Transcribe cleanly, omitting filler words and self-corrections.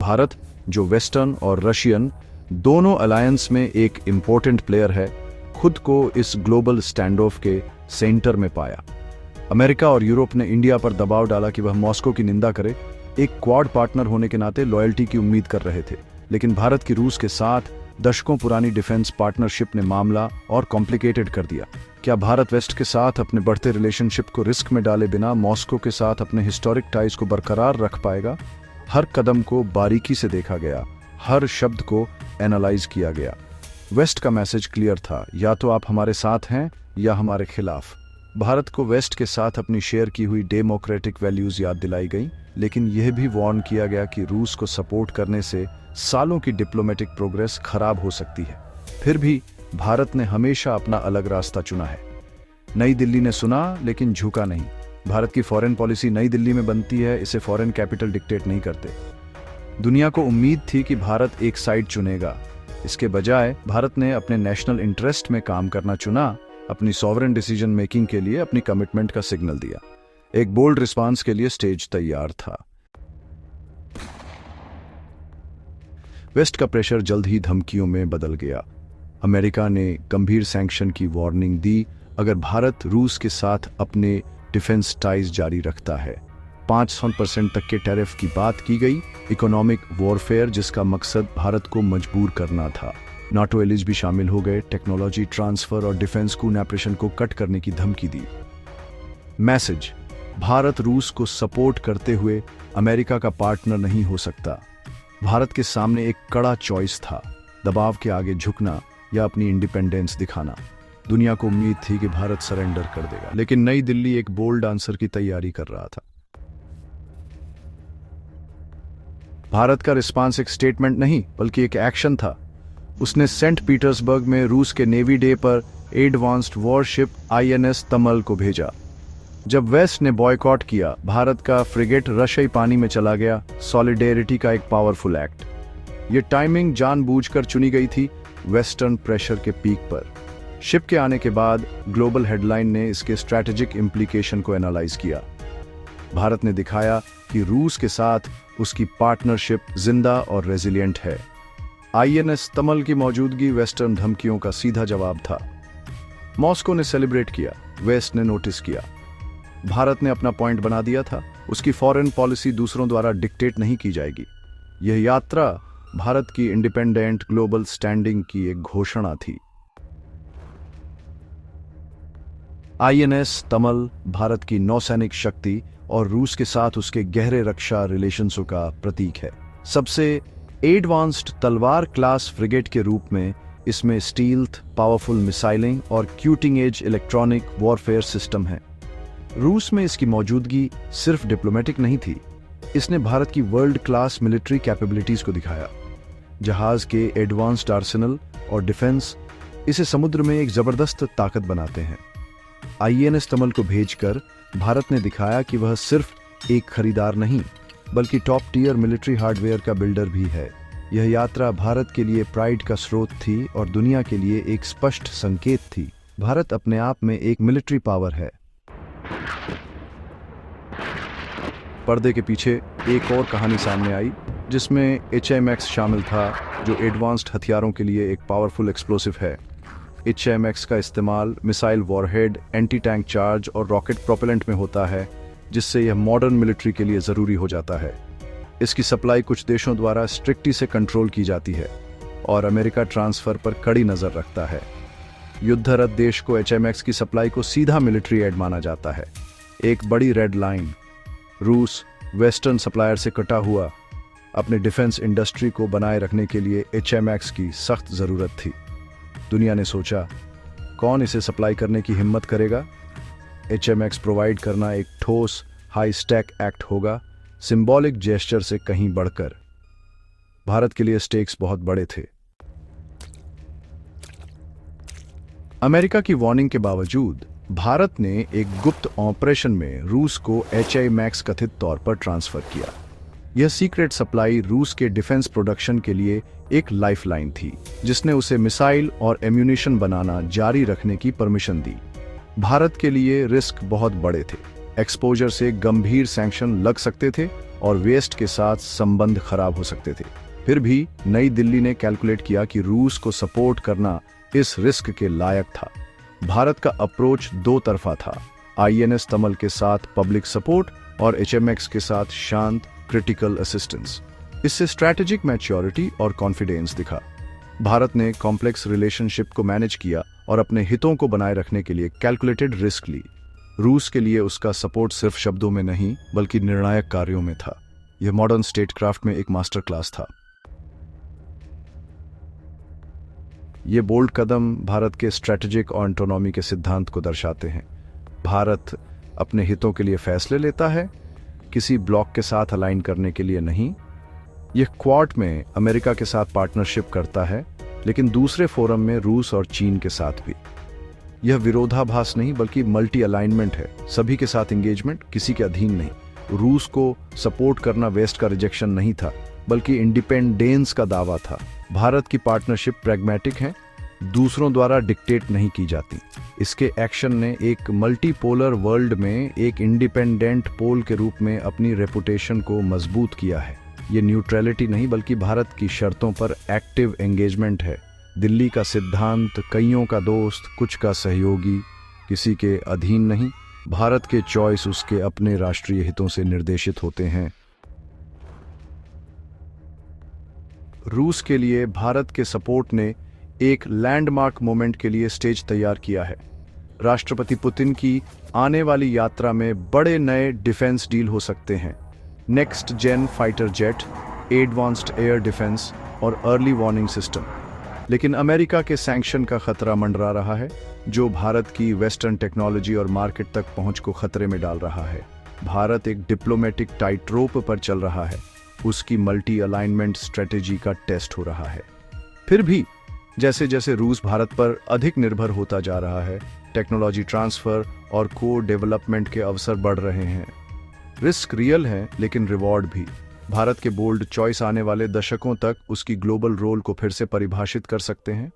भारत, जो वेस्टर्न और रशियन दोनों अलायंस में एक इम्पोर्टेंट प्लेयर है, खुद को इस ग्लोबल स्टैंड ऑफ के सेंटर में पाया। अमेरिका और यूरोप ने इंडिया पर दबाव डाला कि वह मॉस्को की निंदा करे। एक क्वाड पार्टनर होने के नाते लॉयल्टी की उम्मीद कर रहे थे, लेकिन भारत की रूस के साथ दशकों पुरानी डिफेंस पार्टनरशिप ने मामला और कॉम्प्लिकेटेड कर दिया। क्या भारत वेस्ट के साथ अपने बढ़ते रिलेशनशिप को रिस्क में डाले बिना मॉस्को के साथ अपने हिस्टोरिक टाइज को बरकरार रख पाएगा? हर कदम को बारीकी से देखा गया, हर शब्द को एनालाइज किया गया। वेस्ट का मैसेज क्लियर था, या तो आप हमारे साथ हैं या हमारे खिलाफ। भारत को वेस्ट के साथ अपनी शेयर की हुई डेमोक्रेटिक वैल्यूज याद दिलाई गई, लेकिन यह भी वार्न किया गया कि रूस को सपोर्ट करने से सालों की डिप्लोमेटिक प्रोग्रेस खराब हो सकती है। फिर भी भारत ने हमेशा अपना अलग रास्ता चुना है। नई दिल्ली ने सुना लेकिन झुका नहीं। भारत की फॉरेन पॉलिसी नई दिल्ली में बनती है, इसे फॉरेन कैपिटल डिक्टेट नहीं करते। दुनिया को उम्मीद थी कि भारत एक साइड चुनेगा। इसके बजाय भारत ने अपने नेशनल इंटरेस्ट में काम करना चुना, अपनी सॉवरेन डिसीजन मेकिंग के लिए अपनी कमिटमेंट का सिग्नल दिया। एक बोल्ड रिस्पांस के लिए स्टेज तैयार था। वेस्ट का प्रेशर जल्द ही धमकियों में बदल गया। अमेरिका ने गंभीर सैंक्शन की वार्निंग दी अगर भारत रूस के साथ अपने डिफेंस टाइज जारी रखता है। 500% तक के टैरिफ की बात की गई। इकोनॉमिक वॉरफेयर, जिसका मकसद भारत को मजबूर करना था। नाटो एलिज भी शामिल हो गए। टेक्नोलॉजी ट्रांसफर और डिफेंस कूनैपरेशन को कट करने की धमकी दी। मैसेज: भारत रूस को सपोर्ट करते हुए अमेरिका का पार्टनर नहीं हो सकता। भारत के सामने एक कड़ा चॉइस था, दबाव के आगे झुकना या अपनी इंडिपेंडेंस दिखाना। दुनिया को उम्मीद थी कि भारत सरेंडर कर देगा, लेकिन नई दिल्ली एक बोल्ड आंसर की तैयारी कर रहा था। भारत का रिस्पांस एक स्टेटमेंट नहीं बल्कि एक एक्शन था। उसने सेंट पीटर्सबर्ग में रूस के नेवी डे पर एडवांस्ड वॉरशिप INS तमल को भेजा। जब वेस्ट ने बॉयकॉट किया, भारत का फ्रिगेट रशियाई पानी में चला गया। सॉलिडेरिटी का एक पावरफुल एक्ट। यह टाइमिंग जानबूझकर चुनी गई थी, वेस्टर्न प्रेशर के पीक पर। शिप के आने के बाद ग्लोबल हेडलाइन ने इसके स्ट्रैटेजिक इंप्लीकेशन को एनालाइज किया। भारत ने दिखाया कि रूस के साथ उसकी पार्टनरशिप जिंदा और रेजिलिएंट है। INS तमल की मौजूदगी वेस्टर्न धमकियों का सीधा जवाब था। मॉस्को ने सेलिब्रेट किया, वेस्ट ने नोटिस किया। भारत ने अपना पॉइंट बना दिया था, उसकी फॉरेन पॉलिसी दूसरों द्वारा डिक्टेट नहीं की जाएगी। यह यात्रा भारत की इंडिपेंडेंट ग्लोबल स्टैंडिंग की एक घोषणा थी। INS तमल भारत की नौसैनिक शक्ति और रूस के साथ उसके गहरे रक्षा रिलेशंसों का प्रतीक है। सबसे एडवांस्ड तलवार क्लास फ्रिगेट के रूप में इसमें स्टील्थ, पावरफुल मिसाइलिंग और cutting edge electronic warfare system है। रूस में इसकी मौजूदगी सिर्फ डिप्लोमेटिक नहीं थी, इसने भारत की वर्ल्ड क्लास मिलिट्री कैपेबिलिटीज को दिखाया। जहाज के एडवांस्ड आर्सेनल और डिफेंस इसे समुद्र में एक जबरदस्त ताकत बनाते हैं। INS तमल को भेजकर भारत ने दिखाया कि वह सिर्फ एक खरीदार नहीं बल्कि टॉप टियर मिलिट्री हार्डवेयर का बिल्डर भी है। यह यात्रा भारत के लिए प्राइड का स्रोत थी और दुनिया के लिए एक स्पष्ट संकेत थी, भारत अपने आप में एक मिलिट्री पावर है। पर्दे के पीछे एक और कहानी सामने आई, जिसमें HIMAX शामिल था, जो एडवांस्ड हथियारों के लिए एक पावरफुल एक्सप्लोसिव है। HIMAX का इस्तेमाल missile warhead, anti tank charge और रॉकेट प्रोपेलेंट में होता है, जिससे यह मॉडर्न मिलिट्री के लिए ज़रूरी हो जाता है। इसकी सप्लाई कुछ देशों द्वारा स्ट्रिक्टली से कंट्रोल की जाती है और अमेरिका ट्रांसफ़र पर कड़ी नज़र रखता है। युद्धरत देश को HIMAX की सप्लाई को सीधा मिलिट्री एड माना जाता है। एक बड़ी रेड लाइन। रूस वेस्टर्न सप्लायर से कटा हुआ। अपने डिफेंस इंडस्ट्री को बनाए रखने के लिए HIMAX की सख्त ज़रूरत थी। दुनिया ने सोचा, कौन इसे सप्लाई करने की हिम्मत करेगा? HIMAX प्रोवाइड करना एक ठोस हाई स्टैक एक्ट होगा, सिंबॉलिक जेस्चर से कहीं बढ़कर। भारत के लिए स्टेक्स बहुत बड़े थे। अमेरिका की वार्निंग के बावजूद भारत ने एक गुप्त ऑपरेशन में रूस को HIMAX कथित तौर पर ट्रांसफर किया। यह सीक्रेट सप्लाई रूस के डिफेंस प्रोडक्शन के लिए एक लाइफलाइन थी, जिसने उसे मिसाइल और एम्यूनिशन बनाना जारी रखने की परमिशन दी। भारत के लिए रिस्क बहुत बड़े थे। एक्सपोजर से गंभीर सैंक्शन लग सकते थे और वेस्ट के साथ संबंध खराब हो सकते थे। फिर भी नई दिल्ली ने कैलकुलेट किया कि रूस को सपोर्ट करना इस रिस्क के लायक था। भारत का अप्रोच दो तरफा था, INS तमल के साथ पब्लिक सपोर्ट और HMX के साथ शांत क्रिटिकल असिस्टेंस। इससे स्ट्रैटेजिक मैच्योरिटी और कॉन्फिडेंस दिखा। भारत ने कॉम्प्लेक्स रिलेशनशिप को मैनेज किया और अपने हितों को बनाए रखने के लिए कैलकुलेटेड रिस्क ली। रूस के लिए उसका सपोर्ट सिर्फ शब्दों में नहीं बल्कि निर्णायक कार्यों में था। यह मॉडर्न स्टेटक्राफ्ट में एक मास्टर क्लास था। ये बोल्ड कदम भारत के स्ट्रैटेजिक ऑटोनॉमी के सिद्धांत को दर्शाते हैं। भारत अपने हितों के लिए फैसले लेता है, किसी ब्लॉक के साथ अलाइन करने के लिए नहीं। यह क्वाड में अमेरिका के साथ पार्टनरशिप करता है, लेकिन दूसरे फोरम में रूस और चीन के साथ भी। यह विरोधाभास नहीं बल्कि मल्टी अलाइनमेंट है, सभी के साथ एंगेजमेंट, किसी के अधीन नहीं। रूस को सपोर्ट करना वेस्ट का रिजेक्शन नहीं था बल्कि इंडिपेंडेंस का दावा था। भारत की पार्टनरशिप प्रैग्मेटिक है, दूसरों द्वारा डिक्टेट नहीं की जाती। इसके एक्शन ने एक मल्टीपोलर वर्ल्ड में एक इंडिपेंडेंट पोल के रूप में अपनी रेपुटेशन को मजबूत किया है। ये न्यूट्रलिटी नहीं बल्कि भारत की शर्तों पर एक्टिव एंगेजमेंट है। दिल्ली का सिद्धांत, कईयों का दोस्त, कुछ का सहयोगी, किसी के अधीन नहीं। भारत के चॉइस उसके अपने राष्ट्रीय हितों से निर्देशित होते हैं। रूस के लिए भारत के सपोर्ट ने एक लैंडमार्क मोमेंट के लिए स्टेज तैयार किया है। राष्ट्रपति पुतिन की आने वाली यात्रा में बड़े नए डिफेंस डील हो सकते हैं। Next gen fighter jet, advanced air defence और अर्ली वार्निंग सिस्टम। लेकिन अमेरिका के सैंक्शन का खतरा मंडरा रहा है, जो भारत की वेस्टर्न टेक्नोलॉजी और मार्केट तक पहुंच को खतरे में डाल रहा है। भारत एक डिप्लोमेटिक टाइट रोप पर चल रहा है, उसकी मल्टी अलाइनमेंट स्ट्रेटेजी का टेस्ट हो रहा है। फिर भी जैसे जैसे रूस भारत पर अधिक निर्भर होता जा रहा है, टेक्नोलॉजी ट्रांसफर और को डेवलपमेंट के अवसर बढ़ रहे हैं। रिस्क रियल है लेकिन रिवॉर्ड भी। भारत के बोल्ड चॉइस आने वाले दशकों तक उसकी ग्लोबल रोल को फिर से परिभाषित कर सकते हैं।